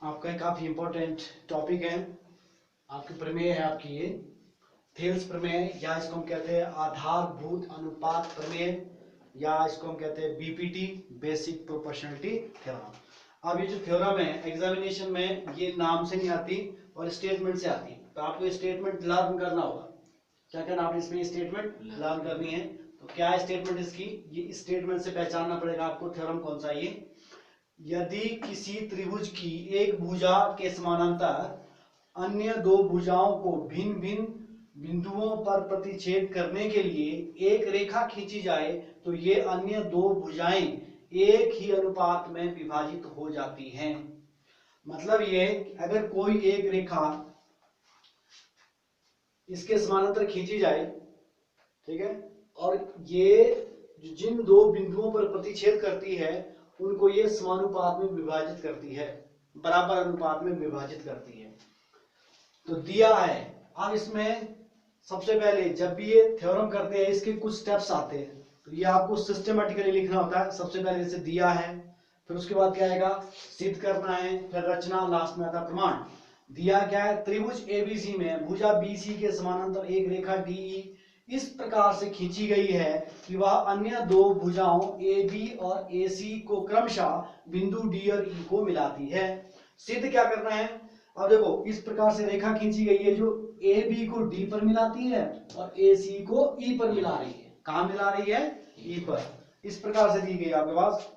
आपका एक काफी इंपॉर्टेंट टॉपिक है। आपकी प्रमेय है आपकी ये थेल्स प्रमेय, या इसको हम कहते हैं आधारभूत अनुपात प्रमेय, या इसको हम कहते हैं बीपीटी, बेसिक प्रोपोर्शनलिटी थ्योरम। अब ये जो थ्योरम है एग्जामिनेशन में ये नाम से नहीं आती और स्टेटमेंट से आती, तो आपको स्टेटमेंट लर्न करना होगा। क्या करना आपने इसमें स्टेटमेंट लर्न करनी है। तो क्या है स्टेटमेंट इसकी, ये स्टेटमेंट से पहचानना पड़ेगा आपको थ्योरम कौन सा है ये। यदि किसी त्रिभुज की एक भुजा के समानांतर अन्य दो भुजाओं को भिन्न भिन्न बिंदुओं पर प्रतिच्छेद करने के लिए एक रेखा खींची जाए तो ये अन्य दो भुजाएं एक ही अनुपात में विभाजित हो जाती हैं। मतलब ये अगर कोई एक रेखा इसके समानांतर खींची जाए, ठीक है, और ये जिन दो बिंदुओं पर प्रतिच्छेद करती है उनको ये समानुपात में विभाजित करती है, बराबर अनुपात में विभाजित करती है। तो दिया है। अब इसमें सबसे पहले जब भी ये थ्योरम करते हैं इसके कुछ स्टेप्स आते हैं, तो ये आपको सिस्टमेटिकली लिखना होता है। सबसे पहले जैसे दिया है, फिर उसके बाद क्या आएगा, सिद्ध करना है, फिर रचना, लास्ट में आता प्रमाण। दिया क्या है, त्रिभुज एबीसी में भुजा बीसी के समानांतर एक रेखा डीई इस प्रकार से खींची गई है कि वह अन्य दो भुजाओं ए बी और ए सी को क्रमशः बिंदु डी और ई को मिलाती है। सिद्ध क्या करना है, अब देखो इस प्रकार से रेखा खींची गई है जो ए बी को डी पर मिलाती है और ए सी को ई पर मिला रही है। कहां मिला रही है, ई पर। इस प्रकार से दी गई आपके पास।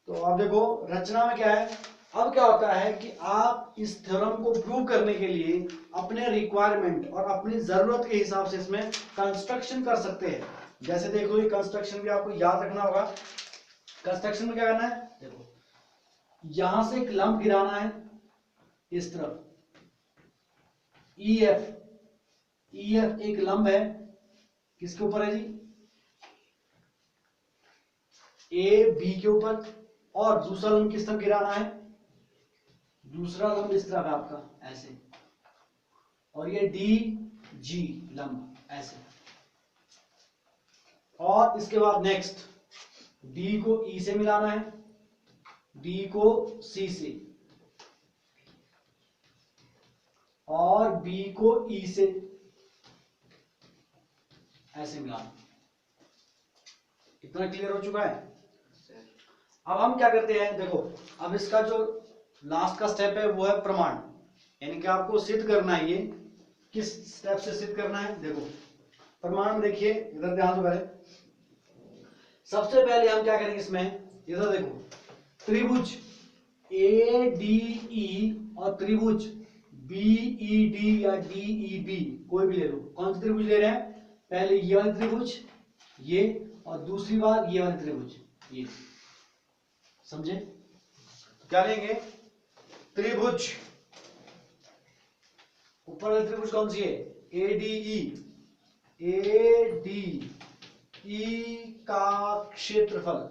तो अब देखो रचना में क्या है, अब क्या होता है कि आप इस थ्योरम को प्रूव करने के लिए अपने रिक्वायरमेंट और अपनी जरूरत के हिसाब से इसमें कंस्ट्रक्शन कर सकते हैं। जैसे देखो ये कंस्ट्रक्शन भी आपको याद रखना होगा। कंस्ट्रक्शन में क्या करना है, देखो यहां से एक लंब गिराना है इस तरफ, EF एक लंब है, किसके ऊपर है जी, ए बी के ऊपर, और दूसरा लंब किस तरफ गिराना है, दूसरा लंब इस तरफ है आपका ऐसे, और ये डी जी लंब ऐसे। और इसके बाद नेक्स्ट डी को ई से मिलाना है, डी को सी से, और बी को ई से ऐसे मिलाना। इतना क्लियर हो चुका है। अब हम क्या करते हैं, देखो अब इसका जो लास्ट का स्टेप है वो है प्रमाण, यानी कि आपको सिद्ध करना है। ये किस स्टेप से सिद्ध करना है, देखो प्रमाण में देखिए, इधर ध्यान दो पहले। सबसे पहले हम क्या करेंगे इसमें, इधर देखो त्रिभुज ए डी ई और त्रिभुज बी ई डी या डी ई बी, कोई भी ले लो। कौन सी त्रिभुज ले रहे हैं, पहले ये वाली त्रिभुज ये, और दूसरी बार ये वाली त्रिभुज ये, समझे। क्या लेंगे, त्रिभुज ऊपर वाली त्रिभुज कौन सी है, ए डी ई का क्षेत्रफल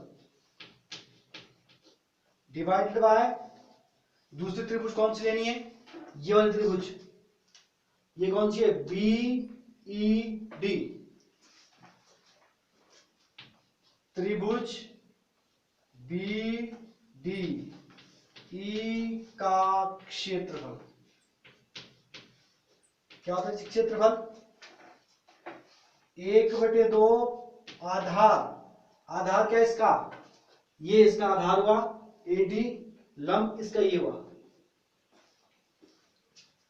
डिवाइडेड बाय दूसरी त्रिभुज कौन सी लेनी है, ये वाली त्रिभुज, ये कौन सी है, बी ई डी, त्रिभुज बी डी ई का क्षेत्रफल क्या होता है, क्षेत्रफल 1/2 आधार, आधार क्या इसका, ये इसका आधार हुआ AD, लंब इसका ये हुआ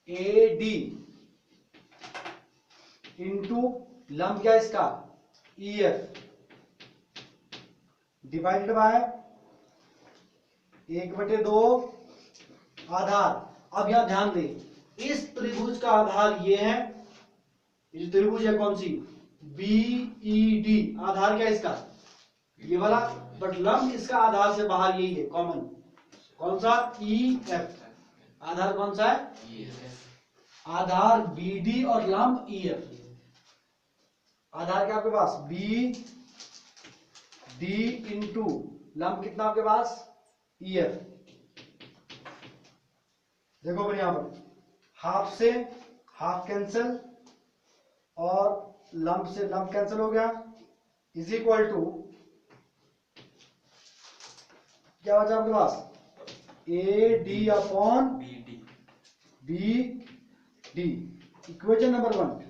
AD इंटू लंब क्या इसका EF डिवाइडेड बाय 1/2 आधार। अब यहां ध्यान दे, इस त्रिभुज का आधार ये है, ये जो त्रिभुज है कौन सी, BED, आधार क्या इसका, ये वाला, बट लंब इसका आधार से बाहर यही है कॉमन, कौन सा, EF। आधार कौन सा है, आधार BD और लंब EF। आधार क्या आपके पास, BD इंटू लंब कितना आपके पास, EF। देखो फिर यहां पर हाफ से हाफ कैंसिल और लंब से लंब कैंसिल हो गया, इज इक्वल टू क्या बचा आपके पास, A D upon B D. B D. Equation number 1।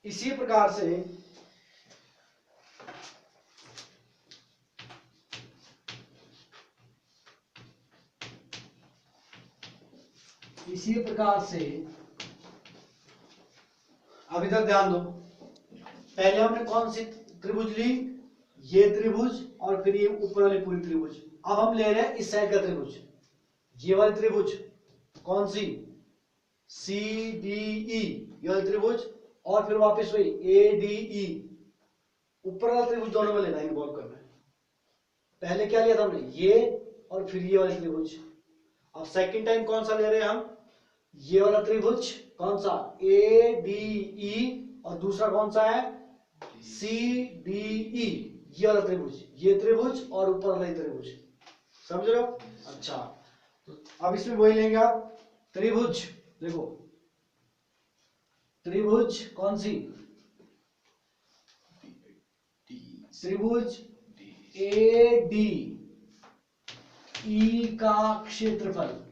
इसी प्रकार से अब इधर ध्यान दो, पहले हमने कौन सी त्रिभुज ली, ये त्रिभुज और फिर ये ऊपर वाली पूरी त्रिभुज। अब हम ले रहे हैं इस साइड का त्रिभुज, ये वाली त्रिभुज कौन सी, सी डी ई, ये वाली त्रिभुज, और फिर वापस वही ए डी ई, ऊपर वाला त्रिभुज दोनों में लेना, इन्वॉल्व करना है। पहले क्या लिया था हमने, ये और फिर ये वाली त्रिभुज। अब सेकंड टाइम कौन सा ले रहे हैं हम, ये वाला त्रिभुज कौन सा, ए डी ई, और दूसरा कौन सा है, सी डी ई, ये वाला त्रिभुज, ये त्रिभुज और ऊपर वाला त्रिभुज। समझ रहे हो? अच्छा, तो अब इसमें वही लेंगे आप, त्रिभुज। देखो त्रिभुज कौन सी, त्रिभुज ए डी ई का क्षेत्रफल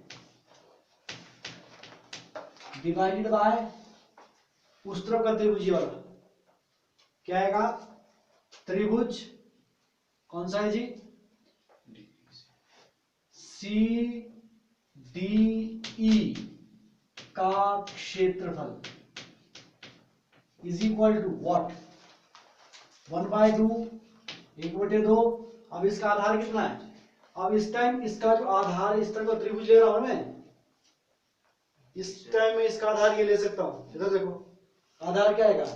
डिवाइडेड बाय उस तरफ का त्रिभुज वाला क्या आएगा, त्रिभुज कौन सा है जी, सी डी ई का क्षेत्रफल इज इक्वल टू व्हाट, 1/2, 1/2। अब इसका आधार कितना है, अब इस टाइम इसका जो आधार, इस तरह का त्रिभुज ले रहा हूं मैं, इस टाइम में इसका आधार ये ले सकता हूं। इधर देखो आधार क्या आएगा,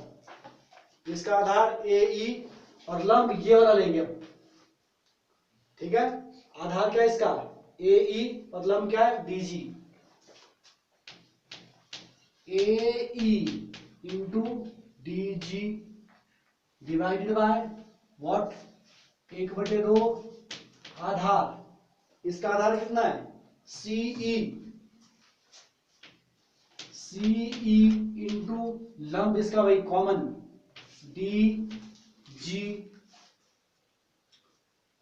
इसका आधार ए ई और लंब ये वाला लेंगे अब, ठीक है। आधार क्या है इसका, ए ई और लंब क्या है, D G. A E into D G divided by what, 1/2। आधार, इसका आधार कितना है, सीई, सीई इंटू लंब इसका वही कॉमन डी जी।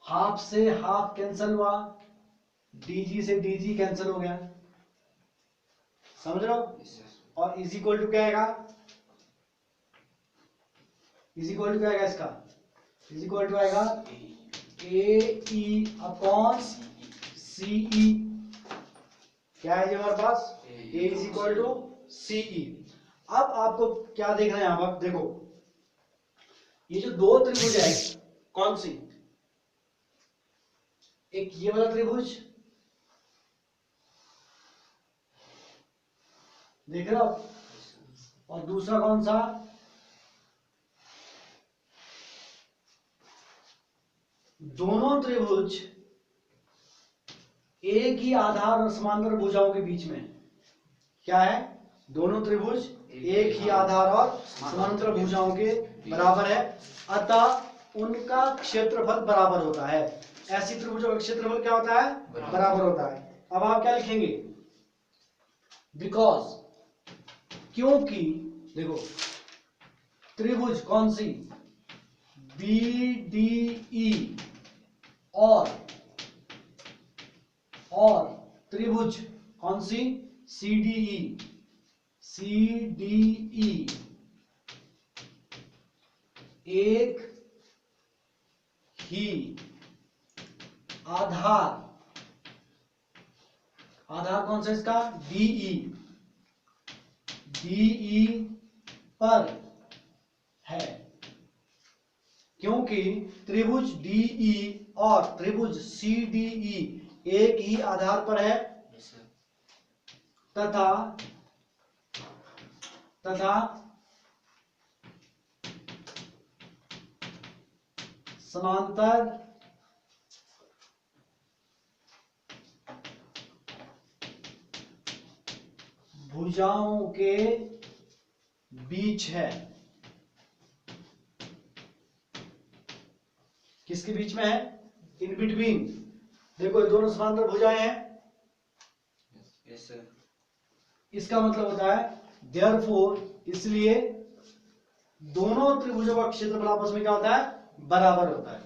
हाफ से हाफ कैंसल हुआ, डीजी से डीजी कैंसल हो गया, समझ रहे हो। और इज इक्वल टू क्या आएगा, इज इक्वल टू क्या आएगा इसका, इज इक्वल टू आएगा ए ई अपॉन सीई। क्या है ये हमारे पास, ए इज इक्वल टू सीई। अब आपको क्या देखना है यहां पर, देखो ये जो दो त्रिभुज है कौन सी, एक ये वाला त्रिभुज देख रहे हो, और दूसरा कौन सा, दोनों त्रिभुज एक ही आधार और समांतर भुजाओं के बीच में क्या है, दोनों त्रिभुज एक ही आधार और समांतर भुजाओं के बराबर है, अतः उनका क्षेत्रफल बराबर होता है। ऐसी त्रिभुजों का क्षेत्रफल क्या होता है, बराबर होता है। अब आप क्या लिखेंगे, बिकॉज, क्योंकि देखो त्रिभुज कौन सी, बी डी ई और त्रिभुज कौन सी, C D E, C D E एक ही आधार, आधार कौन सा इसका, डीई, डीई पर है, क्योंकि त्रिभुज डीई और त्रिभुज सीडीई एक ही आधार पर है, तथा समांतर भुजाओं के बीच है। किसके बीच में है, इन बिटवीन। देखो ये दोनों समांतर भुजाएं हैं, yes, sir. इसका मतलब होता है देयरफॉर, इसलिए दोनों त्रिभुजों का क्षेत्रफल आपस में क्या होता है, बराबर होता है।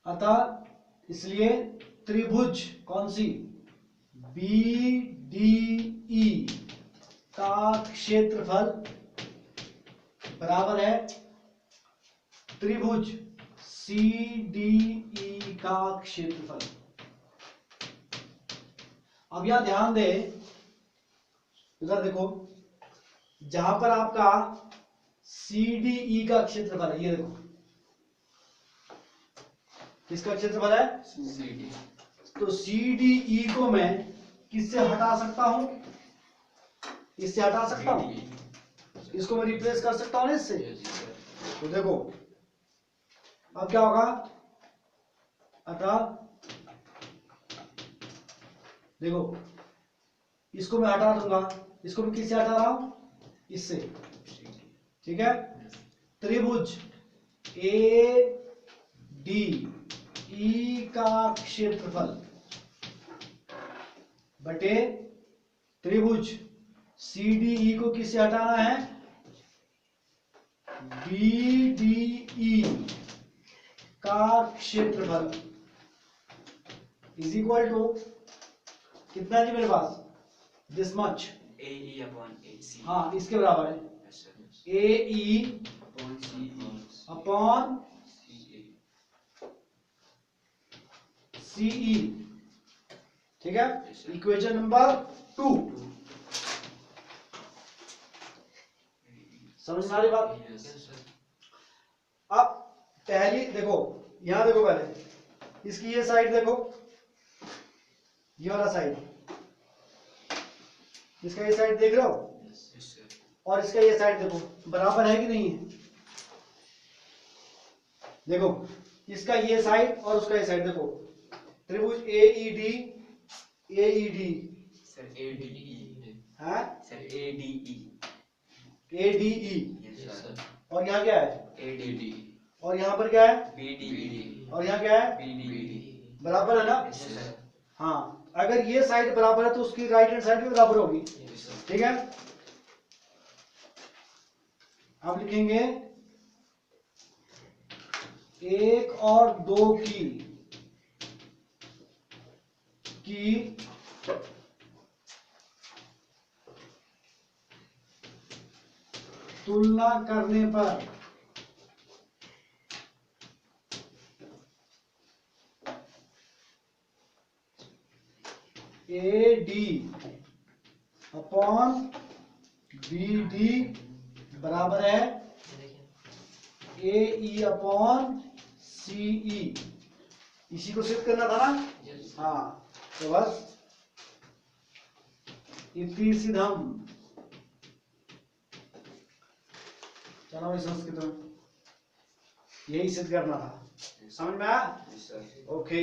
अतः इसलिए त्रिभुज कौन सी BDE का क्षेत्रफल बराबर है त्रिभुज CDE का क्षेत्रफल। अब यहां ध्यान दे, इधर देखो, जहां पर आपका CDE का क्षेत्रफल है, ये देखो किसका क्षेत्रफल है, CD तो CDE को मैं किससे हटा सकता हूं, इससे हटा सकता हूं, इसको मैं रिप्लेस कर सकता हूं ना इससे। तो देखो अब क्या होगा, अतः देखो इसको मैं हटा दूंगा, इसको मैं किससे हटा रहा हूं, इससे, ठीक है। त्रिभुज ADE का क्षेत्रफल बटे त्रिभुज CDE को किससे हटाना है, BDE का क्षेत्रफल इज इक्वल टू कितना है जी मेरे पास, this much, AE upon AC हाँ इसके बराबर है yes sir AE upon CE upon CE, ठीक है। इक्वेशन नंबर 2 समझ में आ रही बात। yes sir अब पहली देखो, यहां देखो, पहले इसकी ये साइड देखो, ये वाला साइड, इसका ये साइड देख रहे हो, yes sir और इसका ये साइड देखो, बराबर है कि नहीं है। देखो इसका ये साइड और उसका ये साइड देखो, त्रिभुज AED sir ADE है, sir ADE ADE, yes sir और यहाँ क्या है, ADE और यहाँ पर क्या है, BDE और यहाँ क्या है, BDE बराबर है ना। yes sir हाँ, अगर ये साइड बराबर है तो उसकी राइट हैंड साइड भी बराबर होगी, yes sir ठीक है। अब लिखेंगे 1 और 2 की तुलना करने पर AD अपॉन BD बराबर है AE अपॉन CE, इसी को सिद्ध करना था ना। हाँ तो बस इति सिद्धम, चलो भाई संस्कृत में यही सिद्ध करना था, समझ में आया, yes sir ओके।